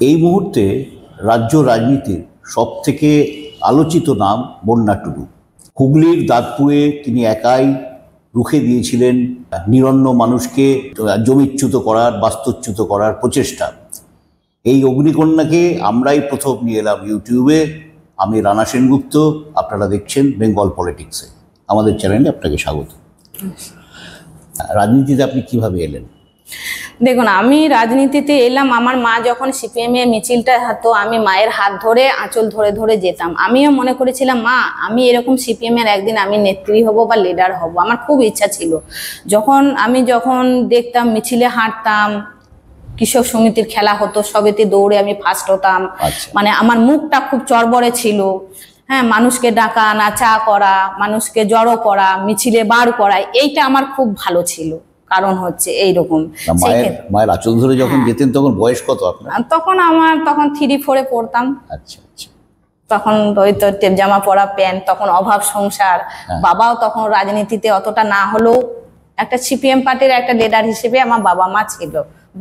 এই মুহূর্তে রাজ্য রাজনীতির সবথেকে আলোচিত নাম বন্যা টুডু। হুগলির দাঁতপুরে তিনি একাই রুখে দিয়েছিলেন নিরন্ন মানুষকে জমিচ্যুত করার, বাস্তুচ্যুত করার প্রচেষ্টা। এই অগ্নিকন্যাকে আমরাই প্রথম নিয়ে এলাম ইউটিউবে। আমি রানা সেনগুপ্ত, আপনারা দেখছেন বেঙ্গল পলিটিক্সে। আমাদের চ্যানেলে আপনাকে স্বাগত। রাজনীতিতে আপনি কিভাবে এলেন? দেখুন, আমি রাজনীতিতে এলাম, আমার মা যখন সিপিএম এর মিছিলটা হতো আমি মায়ের হাত ধরে আঁচল ধরে ধরে যেতাম। আমিও মনে করেছিলাম মা আমি এরকম সিপিএম এর একদিন আমি নেত্রী হব বা লিডার হব, আমার খুব ইচ্ছা ছিল। যখন দেখতাম মিছিলে হাঁটতাম, কৃষক সমিতির খেলা হতো, সবেতে দৌড়ে আমি ফার্স্ট হতাম। মানে আমার মুখটা খুব চড়বড়ে ছিল। হ্যাঁ, মানুষকে ডাকা, নাচা করা, মানুষকে জড়ো করা, মিছিলে বার করা, এইটা আমার খুব ভালো ছিল। কারণ হচ্ছে এইরকম মায়ের আঁচল ধরে যখন যেতেন তখন বয়স কত আপনার? তখন 3-4 পড়তাম। আচ্ছা আচ্ছা। তখন ওই তো টেপ জামা পরা, প্যান্ট, তখন অভাব সংসার। বাবাও তখন রাজনীতিতে অতটা না হলেও একটা সিপিএম পার্টির একটা লিডার হিসেবে আমার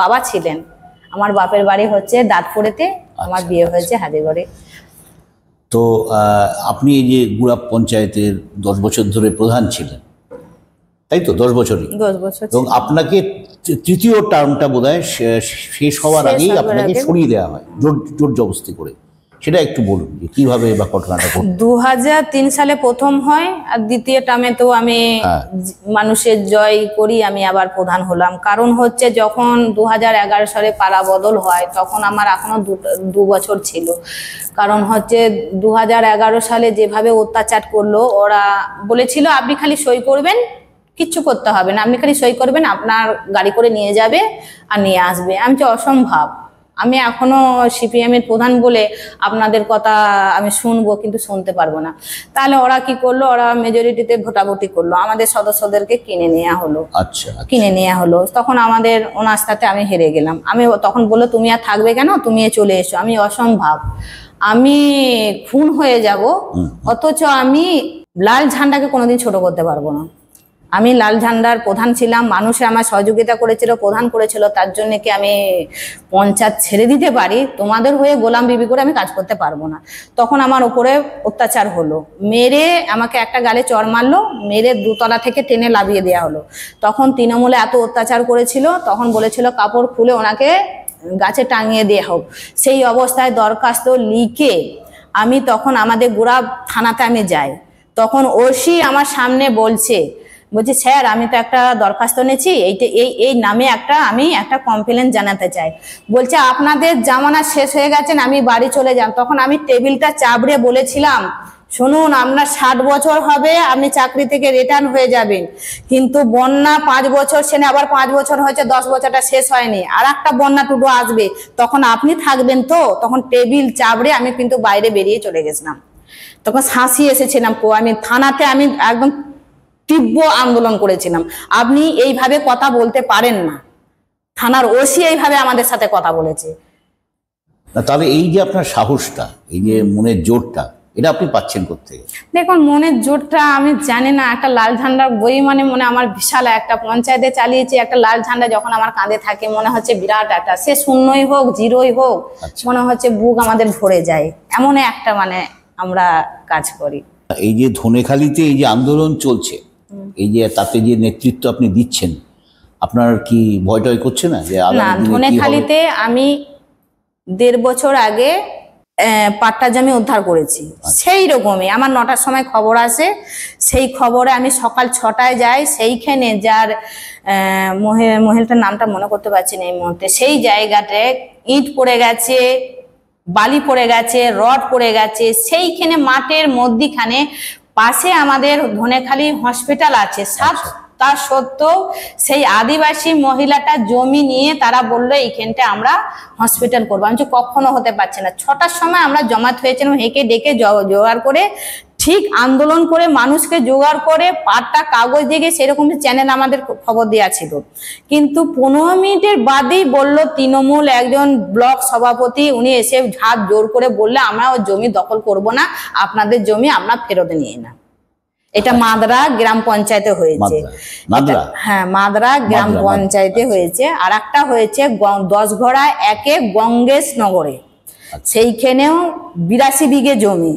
বাবা ছিলেন। আমার বাপের বাড়ি হচ্ছে দাঁতপুরেতে, আমার বিয়ে হয়েছে হাজিগড়ে। তো আপনি এই যে গুড়াপ পঞ্চায়েতের 10 বছর ধরে প্রধান ছিলেন, তাই তো? 10 বছরই। 10 বছর। এবং আপনাকে তৃতীয় টার্মটা বোধহয় শেষ হওয়ার আগেই আপনাকে সরিয়ে দেওয়া হয় জোর জবরদস্তি করে। সেটা একটু বলুন যে কিভাবে বা ঘটনাটা ঘটল। 2003 সালে প্রথম হয়, আর দ্বিতীয় টার্মে তো আমি মানুষের জয় করি, আমি আবার প্রধান হলাম। কারণ হচ্ছে যখন 2011 সালে পালা বদল হয় তখন আমার এখনো 2 বছর ছিল। কারণ হচ্ছে 2011 সালে যেভাবে অত্যাচার করলো, ওরা বলেছিল আপনি খালি সই করবেন, কিচ্ছু করতে হবে না, আপনি খালি সই করবেন, আপনার গাড়ি করে নিয়ে যাবে আর নিয়ে আসবে। আমি তো অসম্ভব, আমি এখনো সিপিএম এর প্রধান বলে আপনাদের কথা আমি শুনবো কিন্তু শুনতে পারবো না। তাহলে ওরা কি করলো, ওরা মেজরিটিতে ভোটাভুটি করলো, আমাদের সদস্যদেরকে কিনে নেওয়া হলো। আচ্ছা। কিনে নেওয়া হলো, তখন আমাদের ওনার আমি হেরে গেলাম। আমি তখন বললো তুমি আর থাকবে কেন, তুমি চলে এসো। আমি অসম্ভব, আমি খুন হয়ে যাব, অথচ আমি লাল ঝান্ডাকে কোনোদিন ছোট করতে পারবো না। আমি লাল ঝান্ডার প্রধান ছিলাম, মানুষে আমার সহযোগিতা করেছিল, প্রধান করেছিল, তার জন্য কি আমি পঞ্চায়েত ছেড়ে দিতে পারি? তোমাদের হয়ে গোলাম বিবি করে আমি কাজ করতে পারবো না। তখন আমার উপরে অত্যাচার হলো, মেরে আমাকে একটা গালে চড় মারলো, মেরে 2 তলা থেকে টেনে লাভিয়ে দেওয়া হলো। তখন তৃণমূলে এত অত্যাচার করেছিল, তখন বলেছিল কাপড় খুলে ওনাকে গাছে টাঙিয়ে দেওয়া হোক। সেই অবস্থায় দরখাস্ত লিখে আমি তখন আমাদের গুড়াপ থানাতে আমি যাই। তখন ওসি আমার সামনে বলছে স্যার আমি তো একটা দরখাস্ত নিয়েছি, এই নামে আমি একটা কমপ্লেন জানাতে চাই। বলছে আপনাদের জামানা শেষ হয়ে গেছেন, আমি বাড়ি চলে যান। তখন আমি টেবিলটা চাপড়ে বলেছিলাম শুনুন, আপনার 60 বছর হবে, আপনি চাকরি থেকে রিটার্ন হয়ে যাবেন, কিন্তু বন্যা 5 বছর সেনে আবার 5 বছর হয়েছে, 10 বছরটা শেষ হয়নি, আর একটা বন্যা টুডু আসবে, তখন আপনি থাকবেন তো? তখন টেবিল চাপড়ে আমি কিন্তু বাইরে বেরিয়ে চলে গেছিলাম। তখন শাঁসি এসেছিলাম, আমি থানাতে আমি একদম তীব্র আন্দোলন করেছিলাম, আপনি এইভাবে কথা বলতে পারেন না। থানার ওসি এইভাবে আমাদের সাথে কথা বলেছে। তাহলে এই যে আপনার সাহসটা, এই যে মনের জোরটা, এটা আপনি পাচ্ছেন কোত্থেকে? দেখুন, মনের জোরটা আমি জানি না, একটা লাল ঝান্ডার বই মনে আমার বিশাল একটা পঞ্চায়েতে চালিয়েছি, একটা লাল ঝান্ডা যখন আমার কাঁধে থাকে মনে হচ্ছে বিরাট একটা, সে শূন্যই হোক জিরোই হোক, মনে হচ্ছে বুক আমাদের ভরে যায়, এমন একটা আমরা কাজ করি। এই যে ধনেখালিতে এই যে আন্দোলন চলছে, এই যে তাতে যে নেতৃত্ব আপনি দিচ্ছেন, আপনার কি ভয় টয় করছে না? না, ধনেখালিতে আমি 1.5 বছর আগে পাট্টা জমি উদ্ধার করেছি। সেই রকমই আমার 9টার সময় খবর আসে, সেই খবরে আমি সকাল 6টায় যাই। সেইখানে যার মহিলাটার নামটা মনে করতে পারছি না এই মুহূর্তে, সেই জায়গাতে ইট পড়ে গেছে, বালি পড়ে গেছে, রড পড়ে গেছে, সেইখানে মাঠের মধ্যিখানে পাশে আমাদের ধনেখালি হসপিটাল আছে। তা সত্ত্বেও সেই আদিবাসী মহিলাটা জমি নিয়ে তারা বললো এইখানটা আমরা হসপিটাল করবো। আমি কখনো হতে পারছে না। 6টার সময় আমরা জমাত হয়েছিলাম, হেঁকে ডেকে জোগাড় করে, ঠিক আন্দোলন করে মানুষকে জোগাড় করে পাটটা কাগজ দিয়ে, সেরকম চ্যানেল আমাদের খবর দেওয়া ছিল, কিন্তু 15 মিনিটের বাদেই বললো তৃণমূল একজন ব্লক সভাপতি, উনি এসে হাত জোর করে বললে আমরা ওর জমি দখল করব না, আপনাদের জমি আমরা ফেরত নিয়ে না। এটা মাদ্রা গ্রাম পঞ্চায়েতে হয়েছে। মাদ্রা, হ্যাঁ মাদ্রা গ্রাম পঞ্চায়েতে হয়েছে। আর একটা হয়েছে 10 একে গঙ্গেশ নগরে, সেইখানেও 82 বিঘে জমি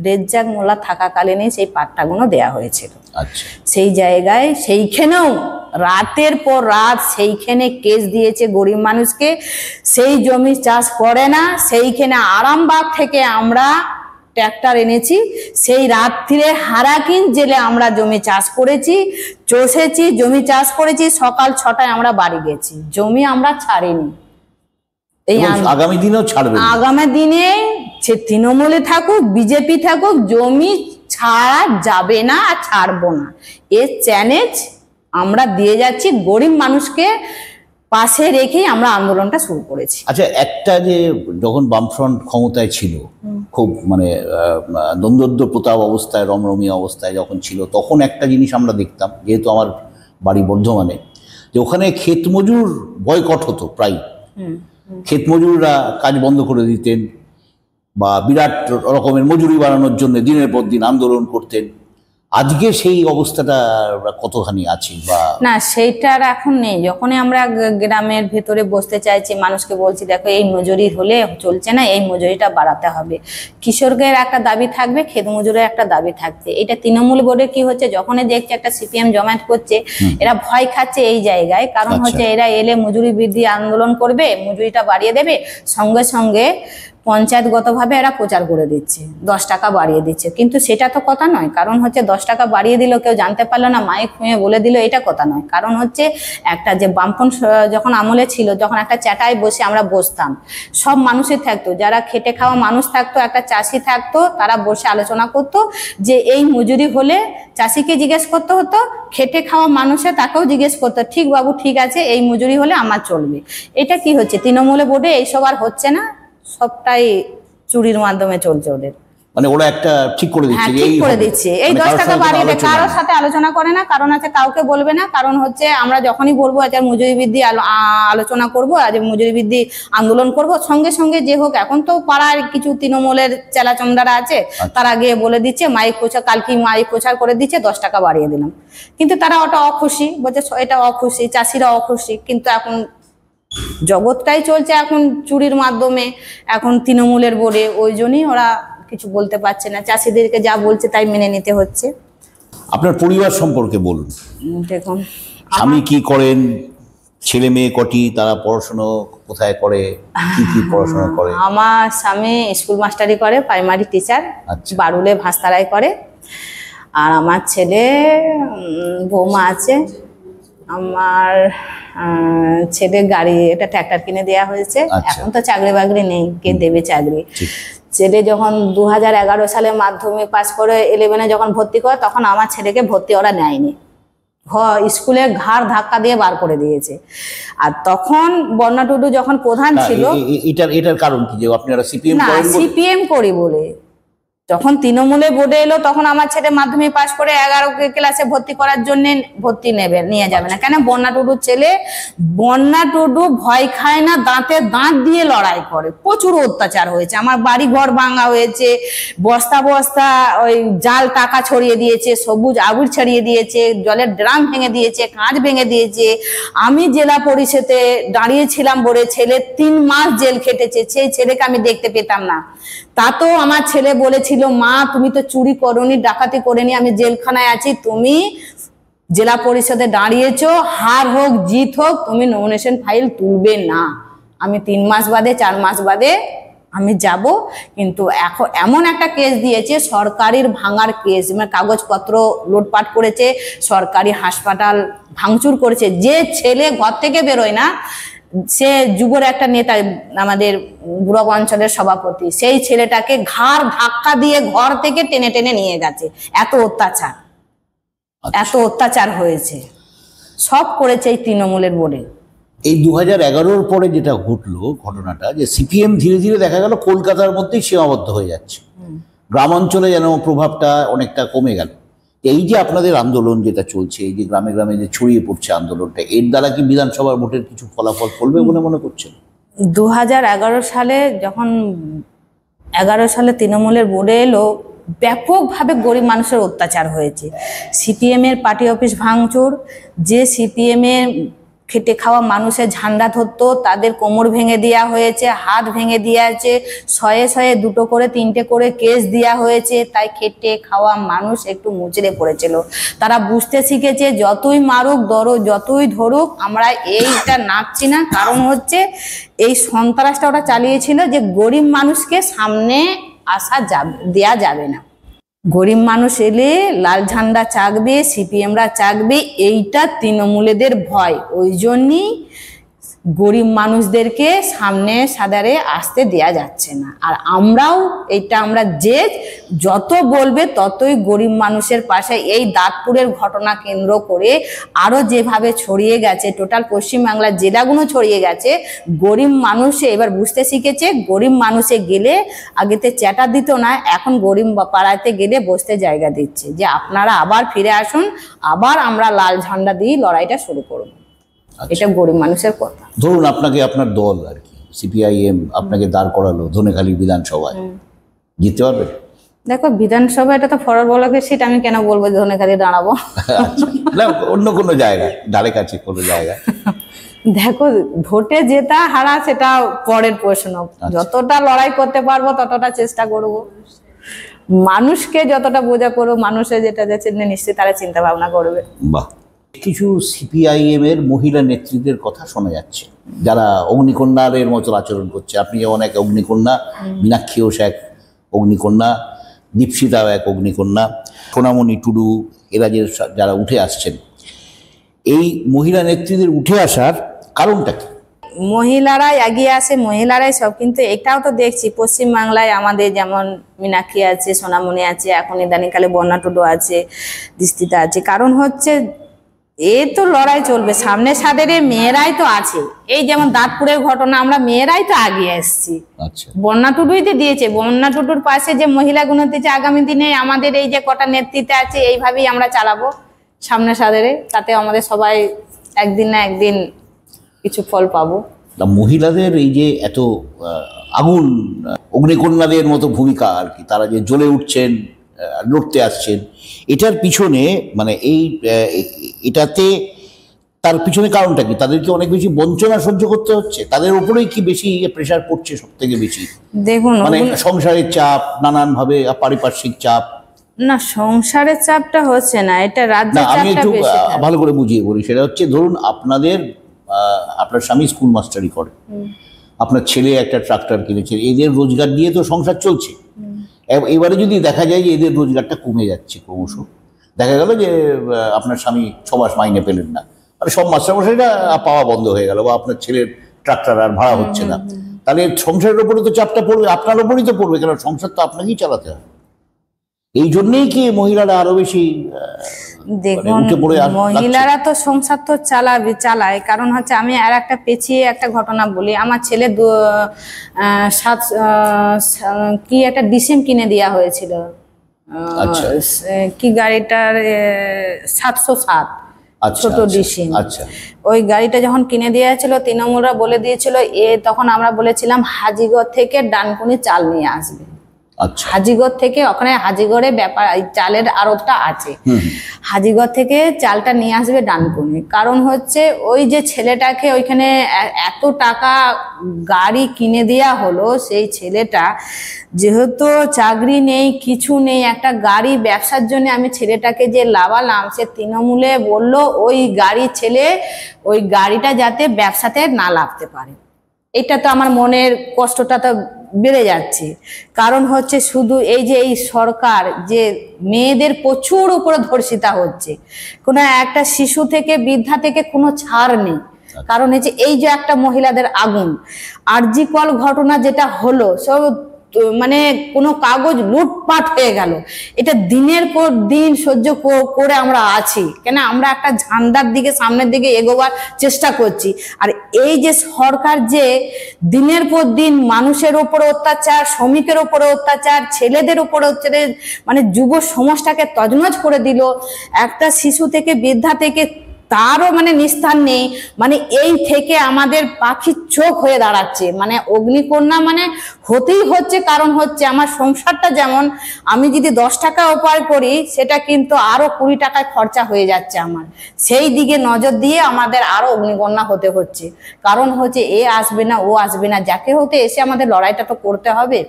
রেজ্জাক মোল্লা থাকাকালীনই সেই পাট্টাগুলো দেয়া হয়েছিল। আচ্ছা, সেই জায়গায় সেইখানেও রাতের পর রাত সেইখানে কেস দিয়েছে গরিব মানুষকে, সেই জমি চাষ করে না। সেইখানে আরামবাগ থেকে আমরা ট্র্যাক্টর এনেছি, সেই রাত্রিরে হারাকিন জেলে আমরা জমি চাষ করেছি, চষেছি, জমি চাষ করেছি। সকাল 6টায় আমরা বাড়ি গেছি, জমি আমরা ছাড়িনি। এই আগামী দিনেও ছাড়বে? আগামী দিনে সে তৃণমূলে থাকুক বিজেপি থাকুক, জমি ছাড়া যাবে না আর ছাড়বো না, এর চ্যালেঞ্জ আমরা দিয়ে যাচ্ছি। গরিব মানুষকে পাশে রেখেই আমরা আন্দোলনটা শুরু করেছি। আচ্ছা, একটা যে যখন বামফ্রন্ট ক্ষমতায় ছিল, খুব মানে দ্বন্দ্ব প্রতাপ অবস্থায়, রমরমিয়া অবস্থায় যখন ছিল, তখন একটা জিনিস আমরা দেখতাম, যেহেতু আমার বাড়ি বর্ধমানে, যে ওখানে ক্ষেত মজুর বয়কট হতো প্রায়। ক্ষেত মজুররা কাজ বন্ধ করে দিতেন বা বিরাট রকমের মজুরি বাড়ানোর জন্য দিনের পর দিন আন্দোলন করতেন। আজকে সেই অবস্থাটা কতখানি আছে? বা না, সেইটা আর এখন নেই। যখনই আমরা গ্রামের ভেতরে বসতে চাইছি, মানুষকে বলছি দেখো এই মজুরি হলে চলছে না, এই মজুরিটা বাড়াতে হবে। কৃষকের একটা দাবি থাকবে, ক্ষেত মজুরের একটা দাবি থাকবে। এটা তৃণমূল বোর্ডে কি হচ্ছে, যখনই দেখছে একটা সিপিএম জমায়েত করছে, এরা ভয় খাচ্ছে এই জায়গায়। কারণ হচ্ছে এরা এলে মজুরি বৃদ্ধি আন্দোলন করবে, মজুরিটা বাড়িয়ে দেবে, সঙ্গে সঙ্গে পঞ্চায়েতগতভাবে এরা প্রচার করে দিচ্ছে 10 টাকা বাড়িয়ে দিচ্ছে। কিন্তু সেটা তো কথা নয়। কারণ হচ্ছে 10 টাকা বাড়িয়ে দিল, কেউ জানতে পারলো না, মাইক খুঁয়ে বলে দিল, এটা কথা নয়। কারণ হচ্ছে একটা যে বামপন যখন আমলে ছিল, যখন একটা চ্যাটায় বসে আমরা বসতাম, সব মানুষই থাকতো, যারা খেটে খাওয়া মানুষ থাকতো, একটা চাষি থাকতো, তারা বসে আলোচনা করতো যে এই মজুরি হলে চাষিকে জিজ্ঞেস করতে হতো, খেটে খাওয়া মানুষে তাকেও জিজ্ঞেস করতো, ঠিক বাবু ঠিক আছে, এই মজুরি হলে আমার চলবে। এটা কি হচ্ছে, তৃণমূলে বোর্ডে এইসব আর হচ্ছে না, সবটাই চুরির মাধ্যমে চলছে ওদের। মানে ওরা একটা ঠিক করে দিচ্ছে, ঠিক করে দিচ্ছে, এই 10 টাকা বাড়িয়ে দেয়, কারোর সাথে আলোচনা করে না। কারণ আছে কাউকে বলবে না। কারণ হচ্ছে আমরা যখনই বলবো আজ মজুরি বৃদ্ধি আলোচনা করব, আজ মজুরি বৃদ্ধি আন্দোলন করব, সঙ্গে সঙ্গে যে হোক, এখন তো পাড়ার কিছু তৃণমূলের চেলাচমড়ারা আছে, তারা গিয়ে বলে দিচ্ছে মাইক প্রচার, কালকে মাইক প্রচার করে দিচ্ছে 10 টাকা বাড়িয়ে দিলাম। কিন্তু তারা ওটা অখুশি, বলছে এটা অখুশি, চাষিরা অখুশি। কিন্তু এখন জগৎটাই চলছে এখন চুরির মাধ্যমে, এখন তৃণমূলের বোর্ডে, ওই জন্যই ওরা কিছু বলতে পারছে না। চাষিদেরকে যা বলছে তাই মেনে নিতে হচ্ছে। আপনার পরিবার সম্পর্কে বলুন। দেখুন, স্বামী কি করেন, ছেলে মেয়ে কটি, তারা পড়াশোনা কোথায় করে, কি কি পড়াশোনা করে? আমার স্বামী স্কুল মাস্টারি করে, প্রাইমারি টিচার, বারুলে ভাস্তারায় করে। আর আমার ছেলে, বৌমা আছে। আমার ছেলে গাড়ি, এটা ট্র্যাক্টর কিনে দেওয়া হয়েছে। এখন তো চাকরি বাকরি নেই, কে দেবে চাকরি? ছেলে যখন 2011 সালে মাধ্যমিক পাস করে 11-এ যখন ভর্তি করে, তখন আমার ছেলেকে ভর্তি ওরা নেয়নি, স্কুলে ঘাড় ধাক্কা দিয়ে বার করে দিয়েছে। আর তখন বন্যা টুডু যখন প্রধান ছিল, এটার কারণ কি, যে আপনারা সিপিএম করেন? সিপিএম করি বলে। যখন তৃণমূলে বোর্ডে এলো, তখন আমার ছেলে মাধ্যমিক পাস করে 11 ক্লাসে ভর্তি করার জন্য ভর্তি নিয়ে যাবে না কেন? বন্যা টুডুর ছেলে, বন্যা টুডু ভয় খায় না, দাঁতে দাঁত দিয়ে লড়াই করে। প্রচুর অত্যাচার হয়েছে, আমার বাড়ি ঘর ভাঙা হয়েছে, বস্তা বস্তা ওই জাল টাকা ছড়িয়ে দিয়েছে, সবুজ আবির ছড়িয়ে দিয়েছে, জলের ড্রাম ভেঙে দিয়েছে, কাঁচ ভেঙে দিয়েছে। আমি জেলা পরিষদে দাঁড়িয়েছিলাম বলে ছেলে 3 মাস জেল খেটেছে, সেই ছেলেকে আমি দেখতে পেতাম না। তাতেও আমার ছেলে বলেছিল, মা তুমি তো চুরি করনি, ডাকাতি করেনি, আমি জেলখানায় আছি, তুমি জেলা পরিষদে দাঁড়িয়েছো, হার হোক জিত হোক, তুমি নমিনেশন ফাইল তুলবে না। আমি 3 মাস বাদে 4 মাস বাদে আমি যাব। কিন্তু এখন এমন একটা কেস দিয়েছে, সরকারির ভাঙার কেস, মানে কাগজপত্র লুটপাট করেছে, সরকারি হাসপাতাল ভাঙচুর করেছে। যে ছেলে ঘর থেকে বেরোয় না, সে যুবর একটা নেতা, আমাদের বুড়ো অঞ্চলের সভাপতি, সেই ছেলেটাকে ঘাড় ধাক্কা দিয়ে ঘর থেকে টেনে টেনে নিয়ে গেছে। এত অত্যাচার, এত অত্যাচার হয়েছে, সব করেছে এই তৃণমূলের বোর্ডে। এই 2011-র পরে যেটা ঘটলো ঘটনাটা, যে সিপিএম ধীরে ধীরে দেখা গেল কলকাতার মধ্যেই সীমাবদ্ধ হয়ে যাচ্ছে, গ্রাম অঞ্চলে যেন প্রভাবটা অনেকটা কমে গেল। এই যে আপনাদের আন্দোলন যেটা চলছে, এই যে গ্রামে গ্রামে যে ছড়িয়ে পড়ছে আন্দোলনটা, এর দ্বারা কি বিধানসভা ভোটের কিছু ফলাফল পড়বে বলে মনে করছেন? 2011 সালে যখন 11 সালে তৃণমূলের বোর্ডে এলো, ব্যাপকভাবে গরিব মানুষের অত্যাচার হয়েছে। সিপিএমের পার্টি অফিস ভাঙচুর, যে সিপিএমের খেটে খাওয়া মানুষের ঝান্ডা ধরতো তাদের কোমর ভেঙে দেওয়া হয়েছে, হাত ভেঙে দেওয়া হয়েছে, শয়ে শয়ে 2 করে 3টে করে কেস দেওয়া হয়েছে। তাই খেটে খাওয়া মানুষ একটু মুচড়ে পড়েছিল। তারা বুঝতে শিখেছে যতই মারুক যতই ধরুক আমরা এইটা নাপছি না। কারণ হচ্ছে এই সন্ত্রাসটা ওরা চালিয়েছিল যে গরিব মানুষকে সামনে আসা দেয়া যাবে না, গরিব মানুষ এলে লাল ঝান্ডা চাকবে, সিপিএমরা চাকবে, এইটা তৃণমূলেদের ভয়। ওই জন্যই গরিব মানুষদেরকে সামনে সাদারে আসতে দেয়া যাচ্ছে না। আর আমরাও আমরা যে যত বলবে ততই গরিব মানুষের পাশে। এই দাঁতপুরের ঘটনা কেন্দ্র করে আরো যেভাবে ছড়িয়ে গেছে, টোটাল পশ্চিমবাংলার জেলাগুলো ছড়িয়ে গেছে, গরিব মানুষে এবার বুঝতে শিখেছে। গরিব মানুষে গেলে আগেতে চ্যাটা দিত না, এখন গরিব পাড়াতে গেলে বসতে জায়গা দিচ্ছে, যে আপনারা আবার ফিরে আসুন, আবার আমরা লাল ঝান্ডা দিয়ে লড়াইটা শুরু করব। এটা গরিব মানুষের কথা। ধরুন আপনাকে আপনার দল আর কি সিপিআইএম আপনাকে দাঁড় করালো ধনেখালি বিধানসভায়, জিততে পারবেন? দেখো বিধানসভা এটা তো ফরওয়ার্ড ব্লকের সিট, আমি কেন বলবো ধনেখালি দাঁড়াবো? না অন্য কোনো জায়গায়, ধারে কাছে কোনো জায়গায়। দেখো ভোটে জেতা হারা সেটা পরের প্রশ্ন, যতটা লড়াই করতে পারবো ততটা চেষ্টা করব। মানুষকে যতটা বোঝা করবো, মানুষের যেটা যাচ্ছে নিশ্চয়ই তারা চিন্তা ভাবনা করবে। বাহ। কিছু সিপিআইএম এর মহিলা নেত্রীদের কথা শোনা যাচ্ছে যারা অগ্নিকন্যার মতো আচরণ করছে। আপনি যেমন এক অগ্নিকন্যা, মীনাক্ষীও এক অগ্নিকন্যা, দীপশিতাও এক অগ্নিকন্যা, সোনামণি টুডু, এরা যারা উঠে আসছেন, এই মহিলা নেত্রীদের উঠে আসার কারণটা কি? মহিলারাই এগিয়ে আসে, মহিলারাই সব। কিন্তু এটাও তো দেখছি পশ্চিমবাংলায় আমাদের যেমন মীনাক্ষী আছে, সোনামণি আছে, এখন ইদানিংকালে বন্যা টুডু আছে, দীপ্তিতা আছে। কারণ হচ্ছে তো লড়াই চলবে, সামনে সাদের মেয়েরাই তো আছে। এই যেমন দাঁতপুরের ঘটনা, আমরা মেয়েরাই তো আগিয়ে এসছি। বন্যা টুডুই তো দিয়েছে, বন্যা টুডুর পাশে যে মহিলাগুলো দিয়েছে, আগামী দিনে আমাদের এই যে কটা নেতৃত্বে আছে এইভাবেই আমরা চালাবো সামনে সাদেরে, তাতে আমাদের সবাই একদিন না একদিন কিছু ফল পাবো। মহিলাদের এই যে এত আগুন, অগ্নিকন্যাদের মতো ভূমিকা আর কি, তারা যে জ্বলে উঠছেন, লড়তে আসছেন, এটার পিছনে মানে এটাতে তার পিছনে কারণটা কি? তাদেরকে অনেক বেশি বঞ্চনা সহ্য করতে হচ্ছে, তাদের উপরেই কি বেশি প্রেশার পড়ছে সব থেকে বেশি? দেখুন মানে সংসারের চাপ, নানানভাবে পারিপার্শ্বিক চাপ। না, সংসারের চাপটা হচ্ছে না, এটা রাজ্যের চাপটা আমি একটু বেশি। ভালো করে বুঝিয়ে বলি, সেটা হচ্ছে ধরুন আপনার স্বামী স্কুল মাস্টারি করে, আপনার ছেলে একটা ট্রাক্টর কিনেছে, এদের রোজগার দিয়ে তো সংসার চলছে। এবারে যদি দেখা যায় যে এদের রোজগারটা কমে যাচ্ছে ক্রমশ, দেখা গেল যে আপনার স্বামী 6 মাস মাইনে পেলেন না, মানে সব মাস্টারমশাইরা পাওয়া বন্ধ হয়ে গেল, বা আপনার ছেলের ট্রাক্টর আর ভাড়া হচ্ছে না, তাহলে সংসারের উপরে তো চাপটা পড়বে, আপনার ওপরই তো পড়বে, কেন সংসার তো আপনাকেই চালাতে হবে। এই জন্যেই কি মহিলারা আরো বেশি? দেখুন মহিলারা তো সংসার তো চালায়, কারণ হচ্ছে আমি আর একটা পেছিয়ে একটা ঘটনা বলি। আমার ছেলে কি একটা ডিসেম কিনে দেওয়া হয়েছিল, কি গাড়িটার 707 ছোট ডিসিম। ওই গাড়িটা যখন কিনে দেওয়া ছিল, তৃণমূলরা বলে দিয়েছিল তখন আমরা বলেছিলাম হাজিগড় থেকে ডানকুনি চাল নিয়ে আসবে। হাজিগড় থেকে, ওখানে হাজিগড়ে ব্যাপার চালের আড়তটা আছে, হাজিগড় থেকে চালটা নিয়ে আসবে ডানকুনি। কারণ হচ্ছে ওই যে ছেলেটাকে ওইখানে এত টাকা গাড়ি কিনে দেওয়া হলো, সেই ছেলেটা যেহেতু চাকরি নেই, কিছু নেই, একটা গাড়ি ব্যবসার জন্য আমি ছেলেটাকে যে লাভালাম, সে তৃণমূলে বললো ওই ছেলে ওই গাড়িটা যাতে ব্যবসাতে না লাভতে পারে। এটা তো আমার মনের কষ্টটা তো বেড়ে যাচ্ছে। কারণ হচ্ছে শুধু এই যে এই সরকার যে মেয়েদের প্রচুর উপরে ধর্ষিতা হচ্ছে, কোনো একটা শিশু থেকে বৃদ্ধা থেকে কোনো ছাড় নেই। কারণ হচ্ছে এই যে একটা মহিলাদের আগুন, আরজি কল ঘটনা যেটা হলো, সব মানে কোনো কাগজ লুটপাট হয়ে গেল। এটা দিনের পর দিন সহ্য করে আমরা আছি, কেন আমরা একটা ঝান্ডার দিকে সামনের দিকে এগোবার চেষ্টা করছি। আর এই যে সরকার যে দিনের পর দিন মানুষের উপরে অত্যাচার, শ্রমিকের উপরে অত্যাচার, ছেলেদের উপরে অত্যাচার, মানে যুব সমাজটাকে তছনছ করে দিল। একটা শিশু থেকে বৃদ্ধা থেকে তারও মানে নিস্তার নেই। মানে এই থেকে আমাদের পাখির চোখ হয়ে দাঁড়াচ্ছে, মানে অগ্নিকন্যা মানে হতেই হচ্ছে। কারণ হচ্ছে আমার সংসারটা, যেমন আমি যদি 10 টাকা উপায় করি, সেটা কিন্তু আরো 20 টাকায় খরচা হয়ে যাচ্ছে আমার। সেই দিকে নজর দিয়ে আমাদের আরো অগ্নিকন্যা হতে হচ্ছে। কারণ হচ্ছে এ আসবে না, ও আসবে না, যাকে হতে এসে আমাদের লড়াইটা তো করতে হবে।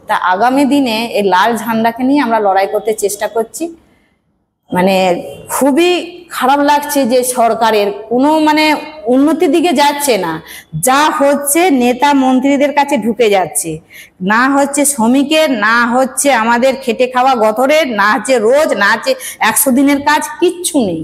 তা আগামী দিনে এই লাল ঝান্ডাকে নিয়ে আমরা লড়াই করতে চেষ্টা করছি। মানে খুবই খারাপ লাগছে যে সরকারের কোনো মানে উন্নতির দিকে যাচ্ছে না, যা হচ্ছে নেতা মন্ত্রীদের কাছে ঢুকে যাচ্ছে, না হচ্ছে শ্রমিকের, না হচ্ছে আমাদের খেটে খাওয়া গতরের, না হচ্ছে রোজ, না হচ্ছে 100 দিনের কাজ, কিচ্ছু নেই।